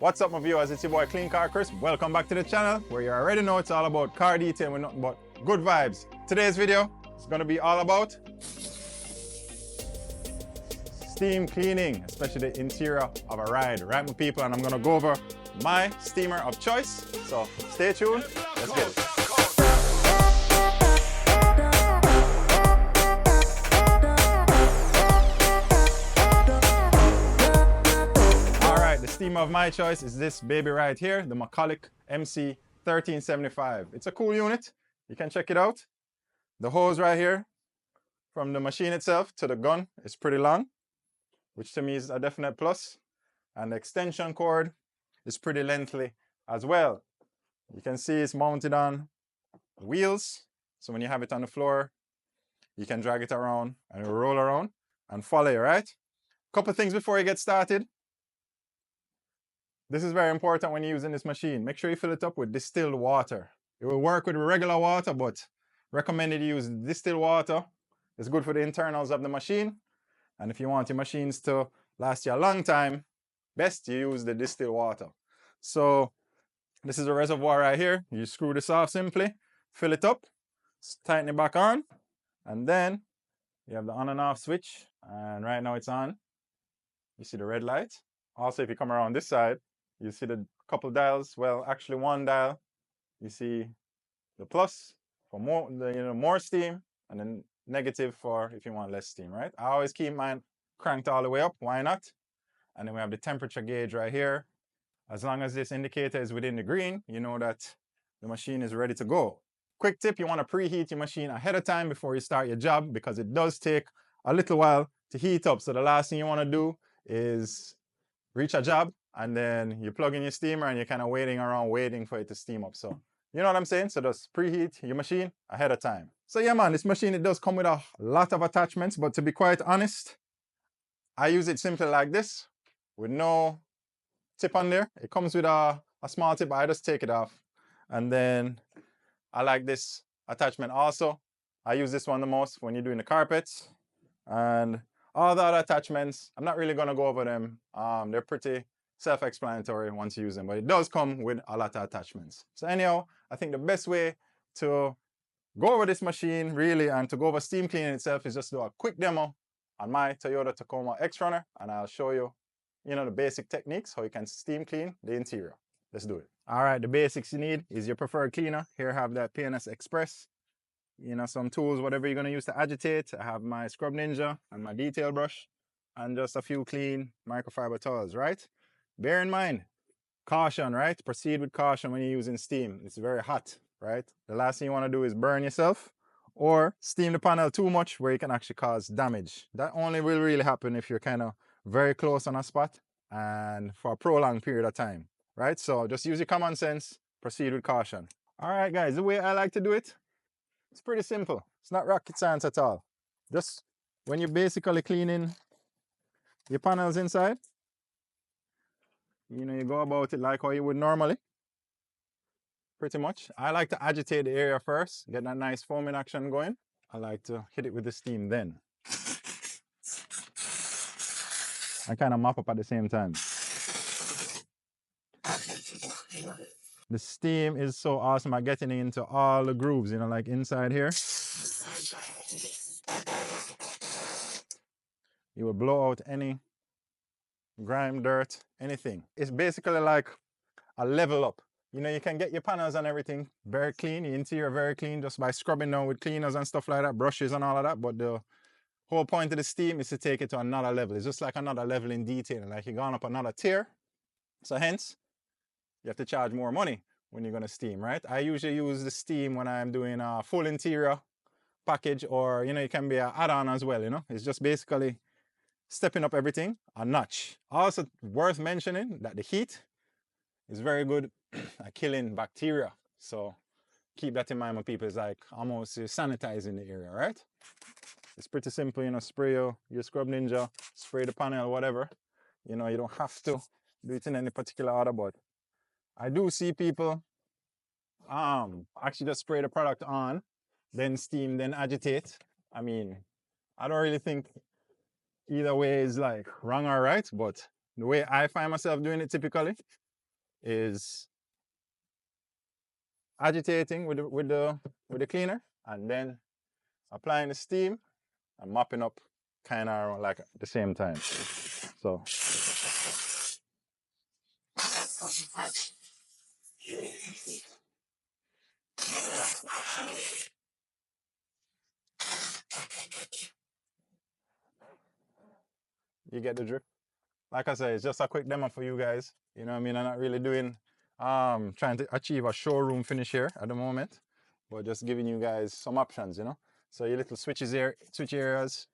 What's up, my viewers? It's your boy Clean Car Chris. Welcome back to the channel where you already know it's all about car detailing with nothing but good vibes. Today's video is going to be all about steam cleaning, especially the interior of a ride, right, my people? And I'm going to go over my steamer of choice. So stay tuned. Let's get it. The steamer of my choice is this baby right here, the McCulloch MC1375. It's a cool unit. You can check it out. The hose right here from the machine itself to the gun is pretty long, which to me is a definite plus. And the extension cord is pretty lengthy as well. You can see it's mounted on wheels. So when you have it on the floor, you can drag it around and it'll roll around and follow you, right? Couple things before you get started. This is very important when you're using this machine. Make sure you fill it up with distilled water. It will work with regular water, but recommended you use distilled water. It's good for the internals of the machine. And if you want your machines to last you a long time, best you use the distilled water. So this is a reservoir right here. You screw this off simply, fill it up, tighten it back on, and then you have the on and off switch. And right now it's on. You see the red light. Also, if you come around this side, you see the couple dials. Well, actually one dial. You see the plus for more, more steam, and then negative for if you want less steam, right? I always keep mine cranked all the way up. Why not? And then we have the temperature gauge right here. As long as this indicator is within the green, you know that the machine is ready to go. Quick tip, you want to preheat your machine ahead of time before you start your job, because it does take a little while to heat up. So the last thing you want to do is reach a job and then you plug in your steamer and you're kind of waiting around waiting for it to steam up. So you know what I'm saying? So just preheat your machine ahead of time. So yeah, man, this machine, it does come with a lot of attachments, but to be quite honest, I use it simply like this with no tip on there. It comes with a small tip, but I just take it off. And then I like this attachment also. I use this one the most when you're doing the carpets. And all the other attachments, I'm not really going to go over them. They're pretty self-explanatory once you use them, but it does come with a lot of attachments. So anyhow, I think the best way to go over this machine really and to go over steam cleaning itself is just do a quick demo on my Toyota Tacoma X-Runner, and I'll show you, the basic techniques, how you can steam clean the interior. Let's do it. All right, the basics you need is your preferred cleaner. Here I have that P&S Express. Some tools, whatever you're going to use to agitate. I have my Scrub Ninja and my detail brush and just a few clean microfiber towels, right? Bear in mind, caution, right? Proceed with caution when you're using steam. It's very hot, right? The last thing you want to do is burn yourself or steam the panel too much where you can actually cause damage. That only will really happen if you're kind of very close on a spot and for a prolonged period of time, right? So just use your common sense, proceed with caution. All right, guys, the way I like to do it, it's pretty simple. It's not rocket science at all. Just when you're basically cleaning your panels inside, you go about it like how you would normally. Pretty much. I like to agitate the area first, get that nice foaming action going. I like to hit it with the steam then. I kind of mop up at the same time. The steam is so awesome at getting into all the grooves, like inside here. You will blow out any grime, dirt, anything. It's basically like a level up. You can get your panels and everything very clean, your interior very clean just by scrubbing down with cleaners and stuff like that, brushes and all of that. But the whole point of the steam is to take it to another level. It's just like another level in detailing, like you're going up another tier. So hence, you have to charge more money when you're going to steam, right? I usually use the steam when I'm doing a full interior package, or, it can be an add-on as well, It's just basically stepping up everything a notch. Also worth mentioning that the heat is very good at killing bacteria. So keep that in mind, my people. It's like almost sanitizing the area, right? It's pretty simple, spray your Scrub Ninja, spray the panel, whatever. You don't have to do it in any particular order, but I do see people actually just spray the product on, then steam, then agitate. I mean, I don't really think either way is like wrong or right, but the way I find myself doing it typically is agitating with the cleaner and then applying the steam and mopping up kind of like at the same time. So you get the drift. Like I said, it's just a quick demo for you guys. You know what I mean? I'm not really doing trying to achieve a showroom finish here at the moment, but just giving you guys some options, you know. So your little switch areas,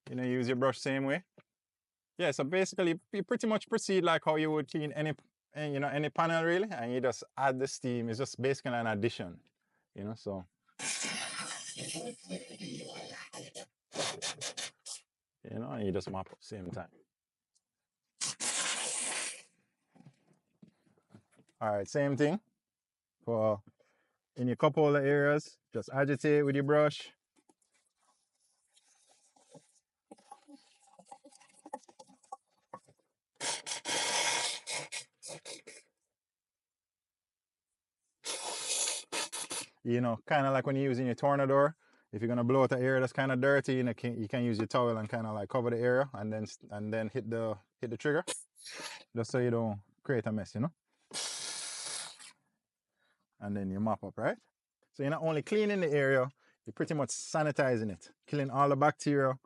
you know, use your brush same way. Yeah, so basically you pretty much proceed like how you would clean any panel really, and you just add the steam. It's just basically an addition, you know. So you know, and you just mop up same time. All right, same thing for in your cup holder areas. Just agitate with your brush. You know, kind of like when you're using your tornador. If you're gonna blow out the area that's kind of dirty, you know, you can use your towel and kind of like cover the area, and then hit the trigger, just so you don't create a mess, you know. And then you mop up, right? So you're not only cleaning the area, you're pretty much sanitizing it, killing all the bacteria,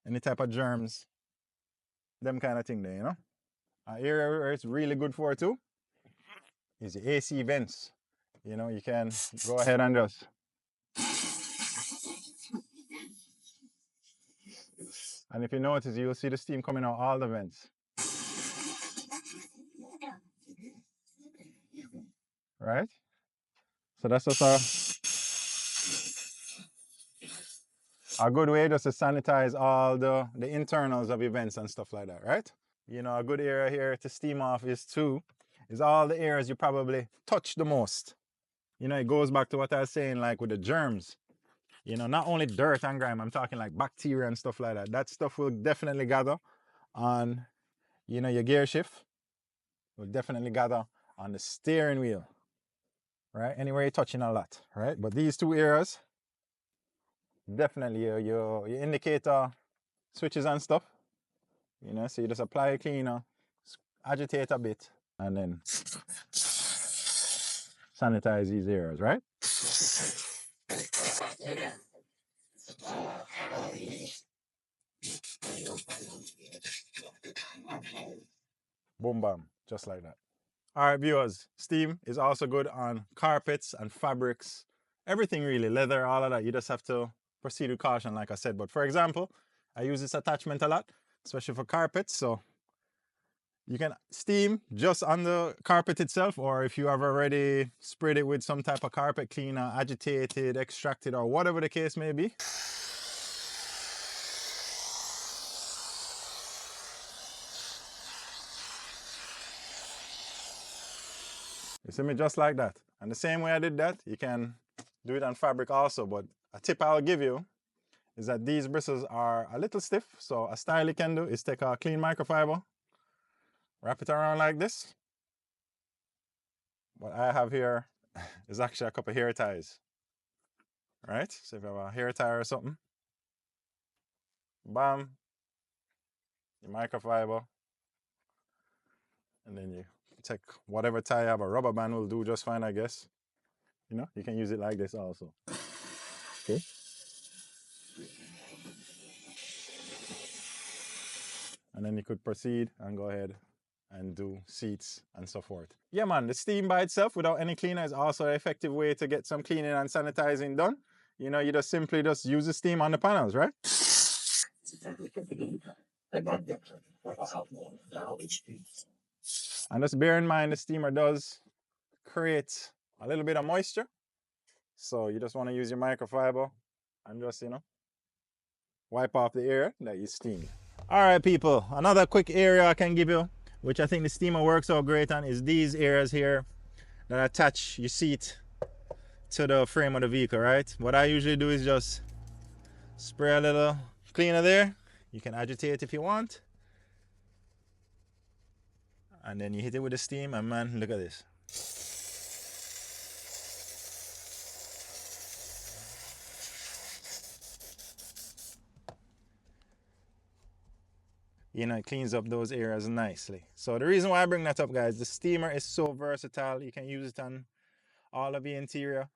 any type of germs, them kind of thing there, you know. An area where it's really good for too is the AC vents. You know, you can go ahead and just and if you notice, you'll see the steam coming out all the vents. Right? So that's just a good way just to sanitize all the internals of events and stuff like that, right? You know, a good area here to steam off is all the areas you probably touch the most. You know, it goes back to what I was saying, like with the germs. You know, not only dirt and grime, I'm talking like bacteria and stuff like that. That stuff will definitely gather on, you know, your gear shift. Will definitely gather on the steering wheel, right? Anywhere you're touching a lot, right? But these two areas, definitely your indicator switches and stuff. You know, so you just apply a cleaner, agitate a bit, and then sanitize these areas, right? Boom, bam, just like that. All right, viewers, steam is also good on carpets and fabrics, everything really, leather, all of that. You just have to proceed with caution, like I said. But for example, I use this attachment a lot, especially for carpets. So you can steam just on the carpet itself, or if you have already sprayed it with some type of carpet cleaner, agitated, extracted, or whatever the case may be. You see me, just like that. And the same way I did that, you can do it on fabric also. But a tip I'll give you is that these bristles are a little stiff. So a style you can do is take a clean microfiber, wrap it around like this. What I have here is actually a couple of hair ties. Right? So if you have a hair tie or something, bam, your microfiber, and then you take whatever tie you have. A rubber band will do just fine, I guess. You know, you can use it like this also. Okay. And then you could proceed and go ahead and do seats and so forth. Yeah, man, the steam by itself without any cleaner is also an effective way to get some cleaning and sanitizing done. You know, you just simply just use the steam on the panels, right? And just bear in mind, the steamer does create a little bit of moisture. So you just want to use your microfiber and just, you know, wipe off the area that you steamed. All right, people, another quick area I can give you, which I think the steamer works out great on, is these areas here that attach your seat to the frame of the vehicle, right? What I usually do is just spray a little cleaner there. You can agitate if you want. And then you hit it with the steam, and man, look at this. You know, it cleans up those areas nicely. So the reason why I bring that up, guys, the steamer is so versatile. You can use it on all of the interior.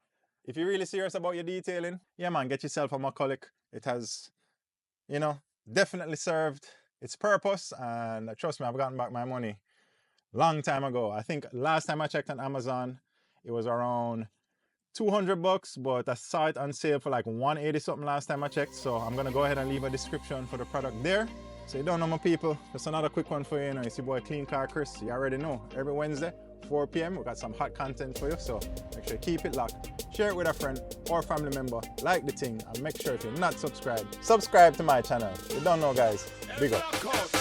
If you're really serious about your detailing, yeah man, get yourself a McCulloch. It has, you know, definitely served its purpose, and trust me, I've gotten back my money long time ago. I think last time I checked on Amazon, it was around $200, but I saw it on sale for like $180 something last time I checked. So I'm gonna go ahead and leave a description for the product there. So you don't know, my people, just another quick one for you. You know, it's your boy Clean Car Chris. You already know, every Wednesday 4 p.m. we got some hot content for you, so make sure you keep it locked, share it with a friend or family member, like the thing, and make sure if you're not subscribed, subscribe to my channel. You don't know, guys, big up.